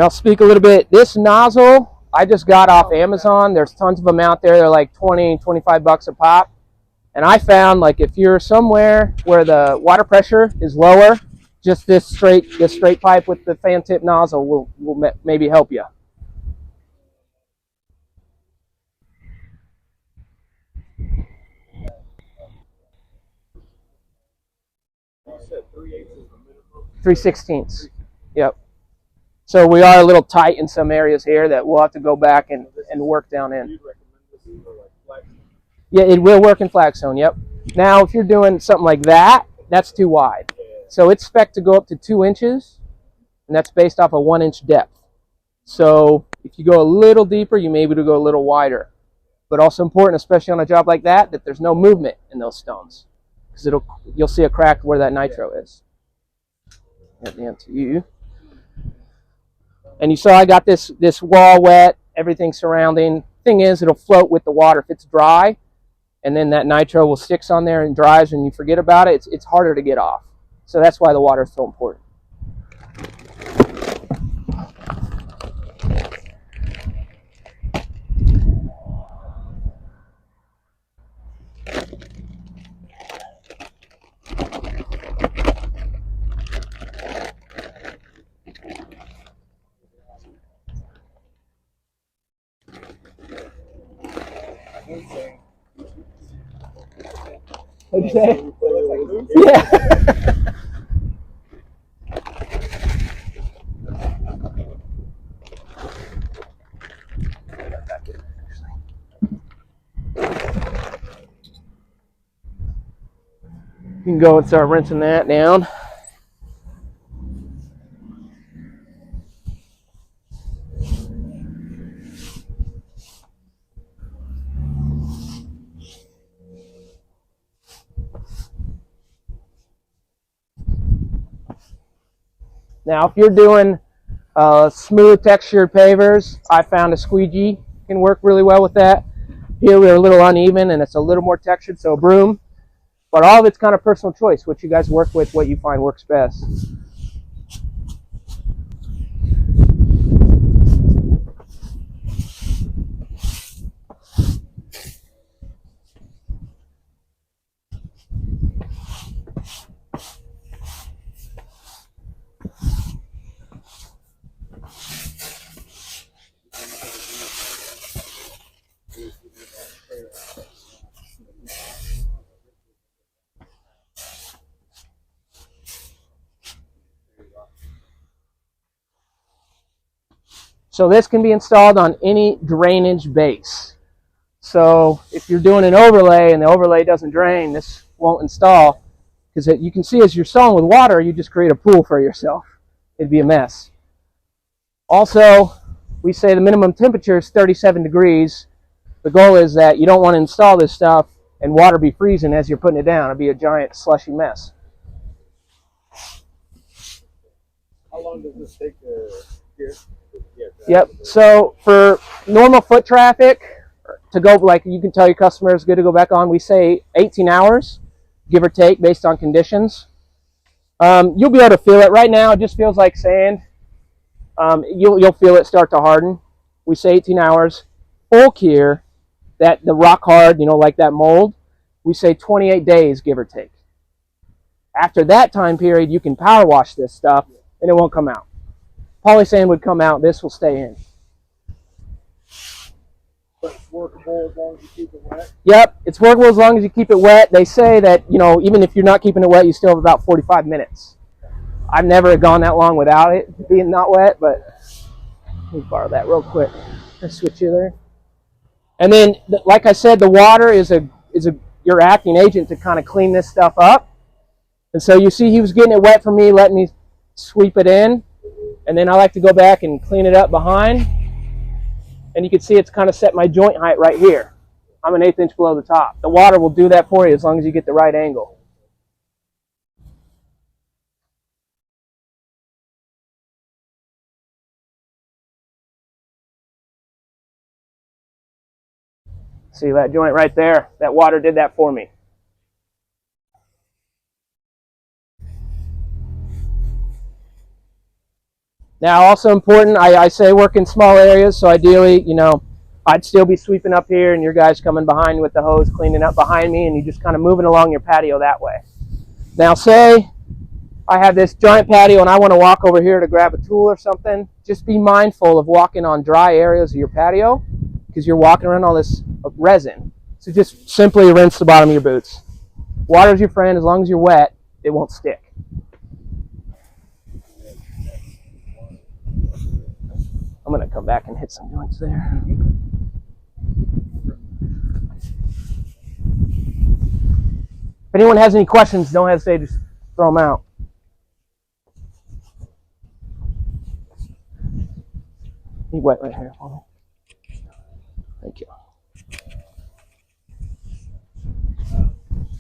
I'll speak a little bit. This nozzle I just got off Amazon. There's tons of them out there. They're like 20, 25 bucks a pop. And I found, like, if you're somewhere where the water pressure is lower, just this straight pipe with the fan tip nozzle will maybe help you. You said 3/8 is the minimum? 3/16. Yep. So we are a little tight in some areas here that we'll have to go back and work down in. You'd recommend this for like flat zone? Yeah, it will work in flag zone, yep. Now, if you're doing something like that, that's too wide. So it's spec'd to go up to 2 inches, and that's based off a 1-inch depth. So if you go a little deeper, you may be able to go a little wider. But also important, especially on a job like that there's no movement in those stones, because you'll see a crack where that nitro is. At the end to you. And you saw I got this wall wet, everything surrounding. Thing is, it'll float with the water if it's dry, and then that nitro will sticks on there and dries, and you forget about it. It's harder to get off. So that's why the water is so important. What'd you say? Yeah. You can go and start rinsing that down. Now, if you're doing smooth textured pavers, I found a squeegee can work really well with that. Here we're a little uneven and it's a little more textured, so a broom. But all of it's kind of personal choice, what you guys work with, what you find works best. So this can be installed on any drainage base. So if you're doing an overlay and the overlay doesn't drain, this won't install, because you can see as you're installing with water, you just create a pool for yourself. It'd be a mess. Also, we say the minimum temperature is 37 degrees. The goal is that you don't want to install this stuff and water be freezing as you're putting it down. It'd be a giant slushy mess. How long does this take here? Yep. So for normal foot traffic, to go, like you can tell your customers, good to go back on, we say 18 hours, give or take, based on conditions. You'll be able to feel it. Right now, it just feels like sand. You'll feel it start to harden. We say 18 hours. Full cure, that the rock hard, like that mold, we say 28 days, give or take. After that time period, you can power wash this stuff, and it won't come out. Polysand would come out. This will stay in. But it's workable as long as you keep it wet? Yep, it's workable as long as you keep it wet. They say that, even if you're not keeping it wet, you still have about 45 minutes. I've never gone that long without it being not wet, but let me borrow that real quick. Let's switch you there. And then, like I said, the water is your acting agent to kind of clean this stuff up. And so you see he was getting it wet for me, letting me sweep it in. And then I like to go back and clean it up behind. And you can see it's kind of set my joint height right here. I'm an 1/8 inch below the top. The water will do that for you as long as you get the right angle. See that joint right there? That water did that for me. Now, also important, I say work in small areas, so ideally, you know, I'd still be sweeping up here and your guys coming behind with the hose, cleaning up behind me, and you just kind of moving along your patio that way. Now, say I have this giant patio and I want to walk over here to grab a tool or something. Just be mindful of walking on dry areas of your patio because you're walking around all this resin. So just simply rinse the bottom of your boots. Water's your friend. As long as you're wet, it won't stick. I'm going to come back and hit some joints there. If anyone has any questions, don't hesitate, just throw them out. Need wet right here. Thank you.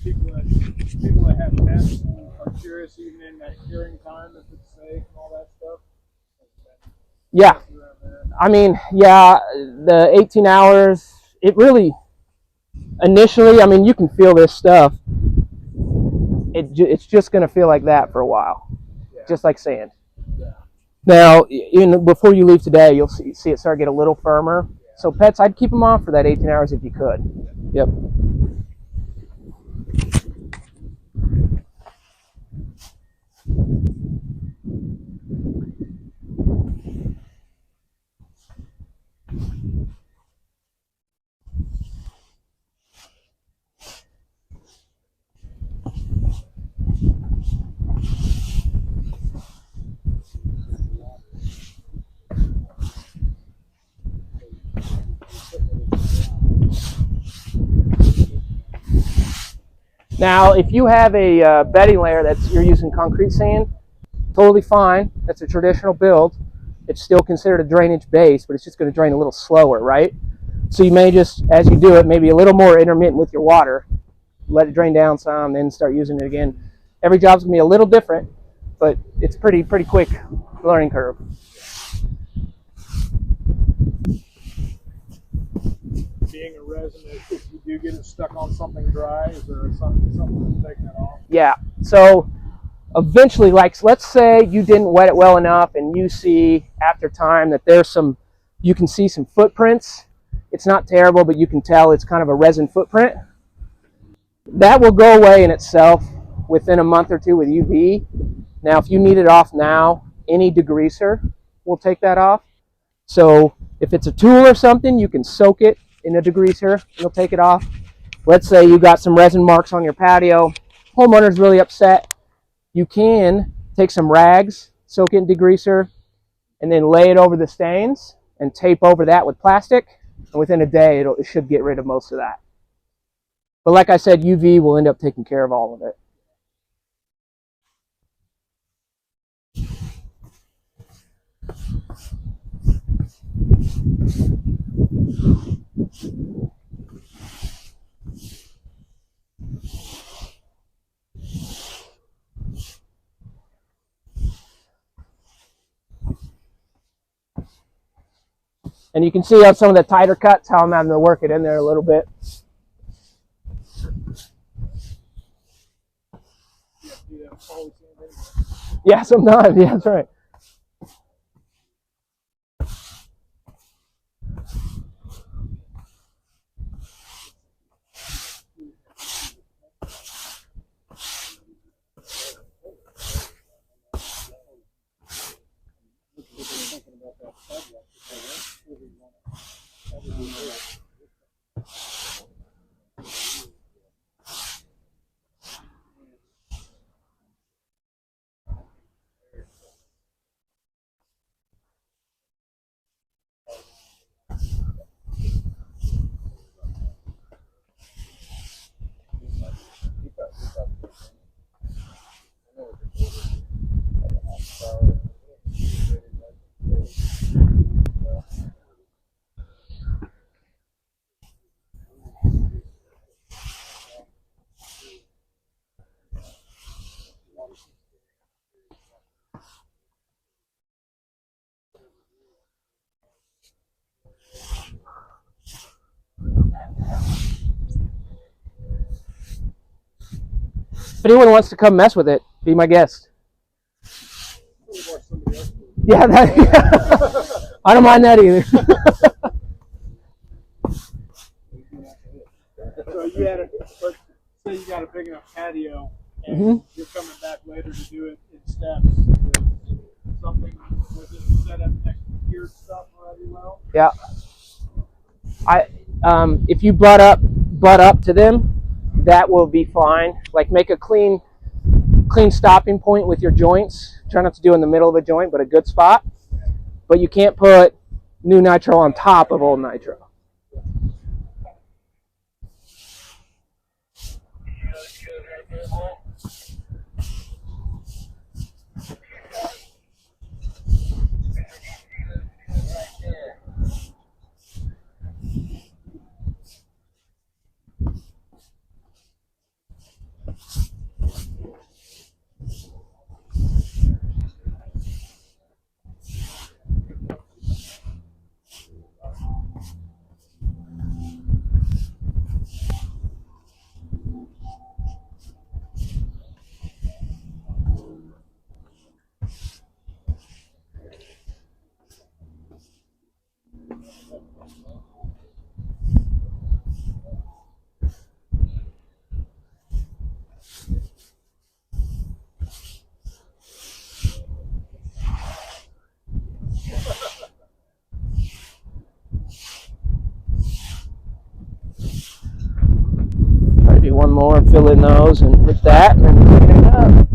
People that have pets are curious even in that curing time if it's safe and all that stuff. Yeah. I mean, yeah, the 18 hours, it really, initially, I mean, you can feel this stuff. It's just going to feel like that for a while, just like sand. Yeah. Now, before you leave today, you'll see it start to get a little firmer. So pets, I'd keep them off for that 18 hours if you could. Yep. Now, if you have a bedding layer you're using concrete sand, totally fine. That's a traditional build. It's still considered a drainage base, but it's just going to drain a little slower, right? So you may just, as you do it, maybe a little more intermittent with your water. Let it drain down some, then start using it again. Every job's going to be a little different, but it's pretty quick learning curve. Being a resin, if you do get it stuck on something dry, is there something to take that off? Yeah. So eventually, like, let's say you didn't wet it well enough and you see after time that you can see some footprints. It's not terrible, but you can tell it's kind of a resin footprint. That will go away in itself within a month or two with UV. Now, if you need it off now, any degreaser will take that off. So if it's a tool or something, you can soak it in a degreaser. It'll take it off. Let's say you got some resin marks on your patio. Homeowner's really upset. You can take some rags, soak it in degreaser, and then lay it over the stains and tape over that with plastic. And within a day, it should get rid of most of that. But like I said, UV will end up taking care of all of it. And you can see on some of the tighter cuts how I'm having to work it in there a little bit. Yeah, sometimes. Yeah, that's right. If anyone wants to come mess with it, be my guest. Yeah, I don't mind that either. So you had let's say you got a big enough patio, and you're coming back later to do it in steps. Is something with it set up next to geared stuff already well? Yeah. If you butt up to them, that will be fine. Like make a clean stopping point with your joints. Try not to do in the middle of a joint, but a good spot. But you can't put new nitro on top of old nitro. Try to do one more, fill in those, and with that, and then clean it up.